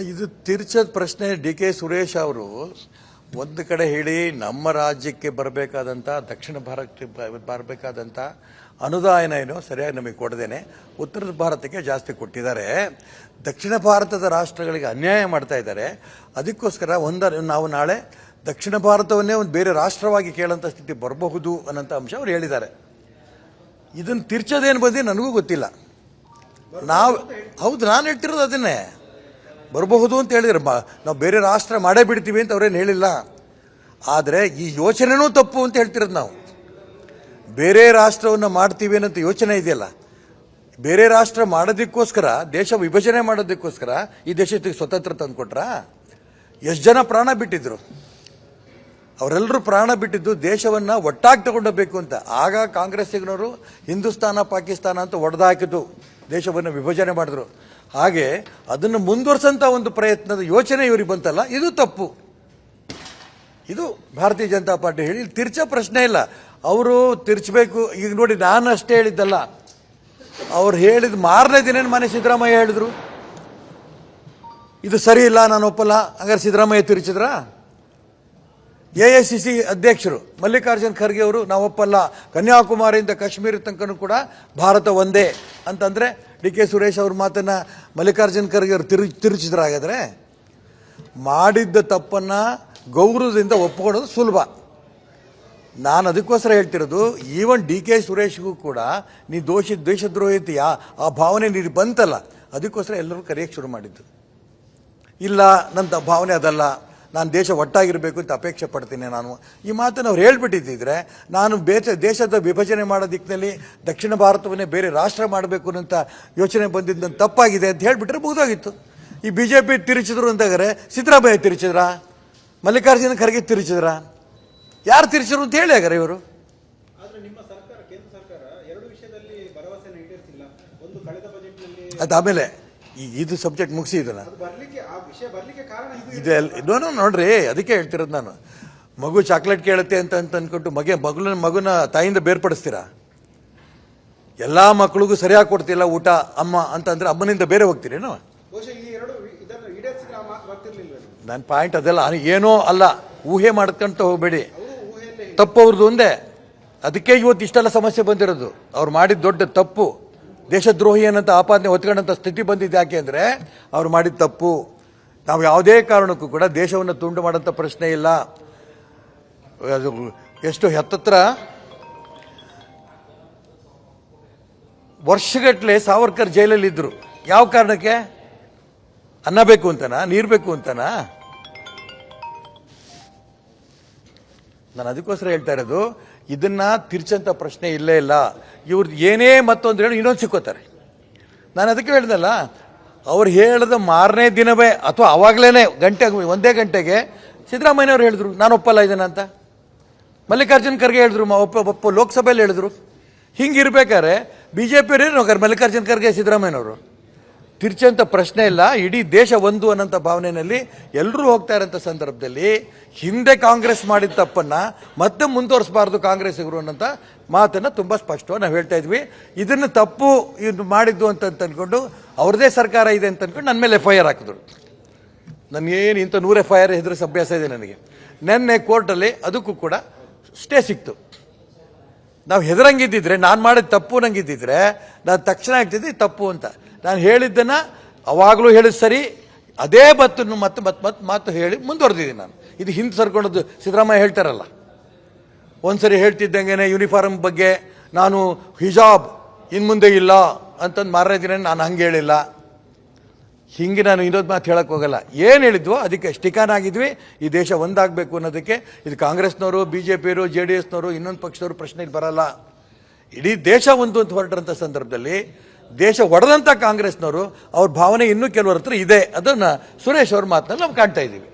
ಇದು ತಿರ್ಚದ ಪ್ರಶ್ನೆ. ಡಿ.ಕೆ. ಸುರೇಶ್ ಅವರು ಒಂದು ಕಡೆ ಹೇಳಿ ನಮ್ಮ ರಾಜ್ಯಕ್ಕೆ ಬರಬೇಕಾದಂಥ ದಕ್ಷಿಣ ಭಾರತಕ್ಕೆ ಬರಬೇಕಾದಂಥ ಅನುದಾನ ಏನೋ ಸರಿಯಾಗಿ ನಮಗೆ ಕೊಡದೇನೆ ಉತ್ತರ ಭಾರತಕ್ಕೆ ಜಾಸ್ತಿ ಕೊಟ್ಟಿದ್ದಾರೆ. ದಕ್ಷಿಣ ಭಾರತದ ರಾಷ್ಟ್ರಗಳಿಗೆ ಅನ್ಯಾಯ ಮಾಡ್ತಾ ಇದ್ದಾರೆ. ಅದಕ್ಕೋಸ್ಕರ ನಾವು ನಾಳೆ ದಕ್ಷಿಣ ಭಾರತವನ್ನೇ ಒಂದು ಬೇರೆ ರಾಷ್ಟ್ರವಾಗಿ ಕೇಳೋಂಥ ಸ್ಥಿತಿ ಬರಬಹುದು ಅನ್ನೋಂಥ ಅಂಶ ಅವ್ರು ಹೇಳಿದ್ದಾರೆ. ಇದನ್ನು ತಿರ್ಚೋದೇನು ಬಂದು ನನಗೂ ಗೊತ್ತಿಲ್ಲ. ಹೌದು, ನಾನು ಹೇಳ್ತಿರೋದು ಅದನ್ನೇ ಬರಬಹುದು ಅಂತ ಹೇಳಿದ್ರೆ ನಾವು ಬೇರೆ ರಾಷ್ಟ್ರ ಮಾಡೇ ಬಿಡ್ತೀವಿ ಅಂತ ಅವ್ರೇನು ಹೇಳಿಲ್ಲ. ಆದರೆ ಈ ಯೋಚನೆನೂ ತಪ್ಪು ಅಂತ ಹೇಳ್ತಿರೋದು ನಾವು. ಬೇರೆ ರಾಷ್ಟ್ರವನ್ನು ಮಾಡ್ತೀವಿ ಅನ್ನೋಂಥ ಯೋಚನೆ ಇದೆಯಲ್ಲ, ಬೇರೆ ರಾಷ್ಟ್ರ ಮಾಡೋದಕ್ಕೋಸ್ಕರ, ದೇಶ ವಿಭಜನೆ ಮಾಡೋದಕ್ಕೋಸ್ಕರ ಈ ದೇಶಕ್ಕೆ ಸ್ವತಂತ್ರ ತಂದುಕೊಟ್ರ. ಎಷ್ಟು ಜನ ಪ್ರಾಣ ಬಿಟ್ಟಿದ್ರು? ಅವರೆಲ್ಲರೂ ಪ್ರಾಣ ಬಿಟ್ಟಿದ್ದು ದೇಶವನ್ನು ಒಟ್ಟಾಗಿ ತಗೊಂಡೋಗ್ಬೇಕು ಅಂತ. ಆಗ ಕಾಂಗ್ರೆಸ್ಸಿಗನವರು ಹಿಂದೂಸ್ತಾನ ಪಾಕಿಸ್ತಾನ ಅಂತ ಒಡೆದಾಕಿದ್ದು, ದೇಶವನ್ನು ವಿಭಜನೆ ಮಾಡಿದ್ರು. ಹಾಗೆ ಅದನ್ನು ಮುಂದುವರ್ಸಂತ ಒಂದು ಪ್ರಯತ್ನದ ಯೋಚನೆ ಇವರಿಗೆ ಬಂತಲ್ಲ, ಇದು ತಪ್ಪು. ಇದು ಭಾರತೀಯ ಜನತಾ ಪಾರ್ಟಿ ಹೇಳಿ ತಿರ್ಚೋ ಪ್ರಶ್ನೆ ಇಲ್ಲ. ಅವರು ತಿರ್ಚಬೇಕು. ಈಗ ನೋಡಿ, ನಾನು ಅಷ್ಟೇ ಹೇಳಿದ್ದಲ್ಲ, ಅವ್ರು ಹೇಳಿದ ಮಾರನೇ ದಿನ ಮನೆ ಸಿದ್ದರಾಮಯ್ಯ ಹೇಳಿದ್ರು ಇದು ಸರಿ ಇಲ್ಲ, ನಾನು ಒಪ್ಪಲ್ಲ. ಹಂಗಾರೆ ಸಿದ್ದರಾಮಯ್ಯ ತಿರ್ಚಿದ್ರ? AICC ಅಧ್ಯಕ್ಷರು ಮಲ್ಲಿಕಾರ್ಜುನ್ ಖರ್ಗೆ ಅವರು ನಾವು ಒಪ್ಪಲ್ಲ, ಕನ್ಯಾಕುಮಾರಿಯಿಂದ ಕಾಶ್ಮೀರ ತನಕನೂ ಕೂಡ ಭಾರತ ಒಂದೇ ಅಂತಂದ್ರೆ ಡಿ.ಕೆ. ಸುರೇಶ್ ಅವ್ರ ಮಾತನ್ನ ಮಲ್ಲಿಕಾರ್ಜುನ್ ಖರ್ಗೆ ಅವರು ತಿರುಚಿದ್ರ? ಹಾಗಾದ್ರೆ ಮಾಡಿದ್ದ ತಪ್ಪನ್ನ ಗೌರವದಿಂದ ಒಪ್ಪಿಕೊಳ್ಳೋದು ಸುಲಭ. ನಾನು ಅದಕ್ಕೋಸ್ಕರ ಹೇಳ್ತಿರೋದು, ಈವನ್ ಡಿ.ಕೆ. ಸುರೇಶ್ಗೂ ಕೂಡ ನೀ ದೇಶದ್ರೋಹಿತೀಯ ಆ ಭಾವನೆ ನೀನು ಬಂತಲ್ಲ, ಅದಕ್ಕೋಸ್ಕರ ಎಲ್ಲರೂ ಕರೆಯಕ್ಕೆ ಶುರು ಮಾಡಿದ್ದು. ಇಲ್ಲ, ನನ್ನ ಭಾವನೆ ಅದಲ್ಲ, ನಾನು ದೇಶ ಒಟ್ಟಾಗಿರಬೇಕು ಅಂತ ಅಪೇಕ್ಷೆ ಪಡ್ತೀನಿ. ನಾನು ಈ ಮಾತನ್ನು ಅವ್ರು ಹೇಳ್ಬಿಟ್ಟಿದ್ದಿದ್ರೆ, ನಾನು ದೇಶದ ವಿಭಜನೆ ಮಾಡೋ ದಿಕ್ಕಿನಲ್ಲಿ ದಕ್ಷಿಣ ಭಾರತವನ್ನೇ ಬೇರೆ ರಾಷ್ಟ್ರ ಮಾಡಬೇಕು ಅನ್ನೋಂಥ ಯೋಚನೆ ಬಂದಿದ್ದು ತಪ್ಪಾಗಿದೆ ಅಂತ ಹೇಳಿಬಿಟ್ರೆ ಮುಗಿದೋಗಿತ್ತು. ಈ BJP ತಿರುಚಿದ್ರು ಅಂತಾಗಾರೆ ಸಿದ್ದರಾಮಯ್ಯ ತಿರುಚಿದ್ರ? ಮಲ್ಲಿಕಾರ್ಜುನ ಖರ್ಗೆ ತಿರುಚಿದ್ರ? ಯಾರು ತಿರುಚಿದ್ರು ಅಂತ ಹೇಳಿ ಹಾಗಾರೆ ಇವರು? ಅದಾದಮೇಲೆ ಇದು ಸಬ್ಜೆಕ್ಟ್ ಮುಗಿಸಿ ಇದನ್ನ ಇದೆಲ್ಲ ನೋಡ್ರಿ, ಅದಕ್ಕೆ ಹೇಳ್ತಿರೋದು ನಾನು. ಮಗು ಚಾಕ್ಲೇಟ್ ಕೇಳುತ್ತೆ ಅಂತ ಅಂದ್ಕೊಂಡು ಮಗುನ ತಾಯಿಯಿಂದ ಬೇರ್ಪಡಿಸ್ತೀರಾ? ಎಲ್ಲಾ ಮಕ್ಕಳಿಗೂ ಸರಿಯಾಗಿ ಕೊಡ್ತಿಲ್ಲ ಊಟ ಅಮ್ಮ ಅಂತಂದ್ರೆ ಅಮ್ಮನಿಂದ ಬೇರೆ ಹೋಗ್ತೀರೇನು? ನನ್ನ ಪಾಯಿಂಟ್ ಅದೆಲ್ಲ. ಏನೋ ಅಲ್ಲ, ಊಹೆ ಮಾಡ್ಕೊಂತ ಹೋಗ್ಬೇಡಿ. ತಪ್ಪವ್ರದ್ದು ಒಂದೇ. ಅದಕ್ಕೆ ಇವತ್ತು ಇಷ್ಟೆಲ್ಲ ಸಮಸ್ಯೆ ಬಂದಿರೋದು. ಅವ್ರು ಮಾಡಿದ ದೊಡ್ಡ ತಪ್ಪು, ದೇಶದ್ರೋಹಿ ಅನ್ನೋಂಥ ಆಪಾದನೆ ಹೊತ್ಕೊಂಡಂಥ ಸ್ಥಿತಿ ಬಂದಿದ್ದು. ಯಾಕೆ ಅಂದರೆ ಅವ್ರು ಮಾಡಿದ ತಪ್ಪು. ನಾವು ಯಾವುದೇ ಕಾರಣಕ್ಕೂ ಕೂಡ ದೇಶವನ್ನು ತುಂಡು ಮಾಡೋಂಥ ಪ್ರಶ್ನೆ ಇಲ್ಲ. ಅದು ಎಷ್ಟು ಹತ್ತತ್ರ ವರ್ಷಗಟ್ಟಲೆ ಸಾವರ್ಕರ್ ಜೈಲಲ್ಲಿ ಇದ್ರು. ಯಾವ ಕಾರಣಕ್ಕೆ? ಅನ್ನ ಬೇಕು ಅಂತನಾ? ನೀರು ಬೇಕು ಅಂತನಾ? ನಾನು ಅದಕ್ಕೋಸ್ಕರ ಹೇಳ್ತಾ ಇರೋದು, ಇದನ್ನ ತಿರ್ಚಂತ ಪ್ರಶ್ನೆ ಇಲ್ಲೇ ಇಲ್ಲ. ಇವ್ರದ್ದು ಏನೇ ಮತ್ತೊಂದು ಹೇಳಿ ಇನ್ನೊಂದು ಸಿಕ್ಕೋತಾರೆ. ನಾನು ಅದಕ್ಕೆ ಹೇಳ್ದಲ್ಲ, ಅವ್ರು ಹೇಳಿದ ಮಾರನೇ ದಿನವೇ ಅಥವಾ ಅವಾಗಲೇ ಒಂದೇ ಗಂಟೆಗೆ ಸಿದ್ದರಾಮಯ್ಯನವ್ರು ಹೇಳಿದ್ರು ನಾನು ಒಪ್ಪಲ್ಲ ಇದನ್ನ ಅಂತ. ಮಲ್ಲಿಕಾರ್ಜುನ್ ಖರ್ಗೆ ಹೇಳಿದ್ರು, ಒಪ್ಪ ಲೋಕಸಭೆಯಲ್ಲಿ ಹೇಳಿದ್ರು. ಹಿಂಗಿರ್ಬೇಕಾದ್ರೆ BJP ಹೋಗಾರೆ ಮಲ್ಲಿಕಾರ್ಜುನ್ ಖರ್ಗೆ ಸಿದ್ದರಾಮಯ್ಯನವರು. ತಿರ್ಚಂತ ಪ್ರಶ್ನೆ ಇಲ್ಲ. ಇಡೀ ದೇಶ ಒಂದು ಅನ್ನೋಂಥ ಭಾವನೆಯಲ್ಲಿ ಎಲ್ಲರೂ ಹೋಗ್ತಾ ಇರೋಂಥ ಸಂದರ್ಭದಲ್ಲಿ ಹಿಂದೆ ಕಾಂಗ್ರೆಸ್ ಮಾಡಿದ ತಪ್ಪನ್ನ ಮತ್ತೆ ಮುಂದುವರಿಸಬಾರ್ದು ಕಾಂಗ್ರೆಸ್ಸಿಗರು ಅನ್ನೋಂಥ ಮಾತನ್ನು ತುಂಬ ಸ್ಪಷ್ಟವಾಗಿ ನಾವು ಹೇಳ್ತಾ ಇದ್ವಿ. ಇದನ್ನು ತಪ್ಪು ಇದು ಮಾಡಿದ್ದು ಅಂತ ಅಂದ್ಕೊಂಡು ಅವ್ರದೇ ಸರ್ಕಾರ ಇದೆ ಅಂತ ಅಂದ್ಕೊಂಡು ನನ್ನ ಮೇಲೆ FIR ಹಾಕಿದ್ರು. ನನಗೇನು ಇಂಥ 100 FIR ಹೆದರಿಸ ಅಭ್ಯಾಸ ಇದೆ ನನಗೆ. ನೆನ್ನೆ ಕೋರ್ಟಲ್ಲಿ ಅದಕ್ಕೂ ಕೂಡ ಸ್ಟೇ ಸಿಕ್ತು. ನಾವು ಹೆದರಂಗಿದ್ದಿದ್ರೆ, ನಾನು ಮಾಡಿದ ತಪ್ಪು ನಂಗಿದ್ದಿದ್ರೆ ನಾನು ತಕ್ಷಣ ಆಗ್ತಿದ್ದೆ ತಪ್ಪು ಅಂತ. ನಾನು ಹೇಳಿದ್ದನ್ನು ಅವಾಗಲೂ ಹೇಳಿದ ಸರಿ, ಅದೇ ಬತ್ತನ್ನು ಮತ್ತೆ ಹೇಳಿ ಮುಂದುವರೆದಿದ್ದೀನಿ ನಾನು. ಇದು ಹಿಂದೆ ಸರ್ಕೊಂಡದ್ದು ಸಿದ್ದರಾಮಯ್ಯ ಹೇಳ್ತಾರಲ್ಲ, ಒಂದ್ಸರಿ ಹೇಳ್ತಿದ್ದಂಗೆ ಯೂನಿಫಾರ್ಮ್ ಬಗ್ಗೆ ನಾನು ಹಿಜಾಬ್ ಇನ್ಮುಂದೆ ಇಲ್ಲ ಅಂತಂದು ಮಾರನೇ ದಿನ ನಾನು ಹಂಗೆ ಹೇಳಿಲ್ಲ. ಹಿಂಗೆ ನಾನು ಇನ್ನೊಂದು ಮಾತು ಹೇಳಕ್ಕೆ ಹೋಗಲ್ಲ. ಏನು ಹೇಳಿದ್ವೋ ಅದಕ್ಕೆ ಸ್ಟಿಕಾನ್ ಆಗಿದ್ವಿ. ಈ ದೇಶ ಒಂದಾಗಬೇಕು ಅನ್ನೋದಕ್ಕೆ. ಇದು ಕಾಂಗ್ರೆಸ್ನವರು, BJPಯವರು, JDSನವರು, ಇನ್ನೊಂದು ಪಕ್ಷದವರು ಪ್ರಶ್ನೆಗೆ ಬರಲ್ಲ. ಇಡೀ ದೇಶ ಒಂದು ಅಂತ ಹೊರಟಂಥ ಸಂದರ್ಭದಲ್ಲಿ ದೇಶ ಒಡೆದಂಥ ಕಾಂಗ್ರೆಸ್ನವರು ಅವ್ರ ಭಾವನೆ ಇನ್ನೂ ಕೆಲವರ ಹತ್ರ ಇದೆ. ಅದನ್ನ ಸುರೇಶ್ ಅವ್ರ ಮಾತನ್ನ ನಾವು ಕಾಣ್ತಾ ಇದ್ದೀವಿ.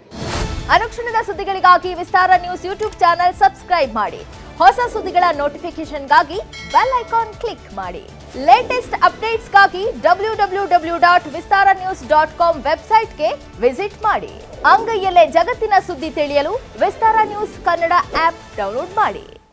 ಅನುಕ್ಷಣದ ಸುದ್ದಿಗಳಿಗಾಗಿ ವಿಸ್ತಾರ ನ್ಯೂಸ್ ಯೂಟ್ಯೂಬ್ ಚಾನೆಲ್ ಸಬ್ಸ್ಕ್ರೈಬ್ ಮಾಡಿ. ಹೊಸ ಸುದ್ದಿಗಳ ನೋಟಿಫಿಕೇಶನ್ಗಾಗಿ ಬೆಲ್ ಐಕಾನ್ ಕ್ಲಿಕ್ ಮಾಡಿ. ಲೇಟೆಸ್ಟ್ ಅಪ್ಡೇಟ್ಸ್ಗಾಗಿ www.vistaranews.com ವೆಬ್ಸೈಟ್ಗೆ ವಿಸಿಟ್ ಮಾಡಿ. ಅಂಗೈಯಲ್ಲೇ ಜಗತ್ತಿನ ಸುದ್ದಿ ತಿಳಿಯಲು ವಿಸ್ತಾರ ನ್ಯೂಸ್ ಕನ್ನಡ ಆಪ್ ಡೌನ್ಲೋಡ್ ಮಾಡಿ.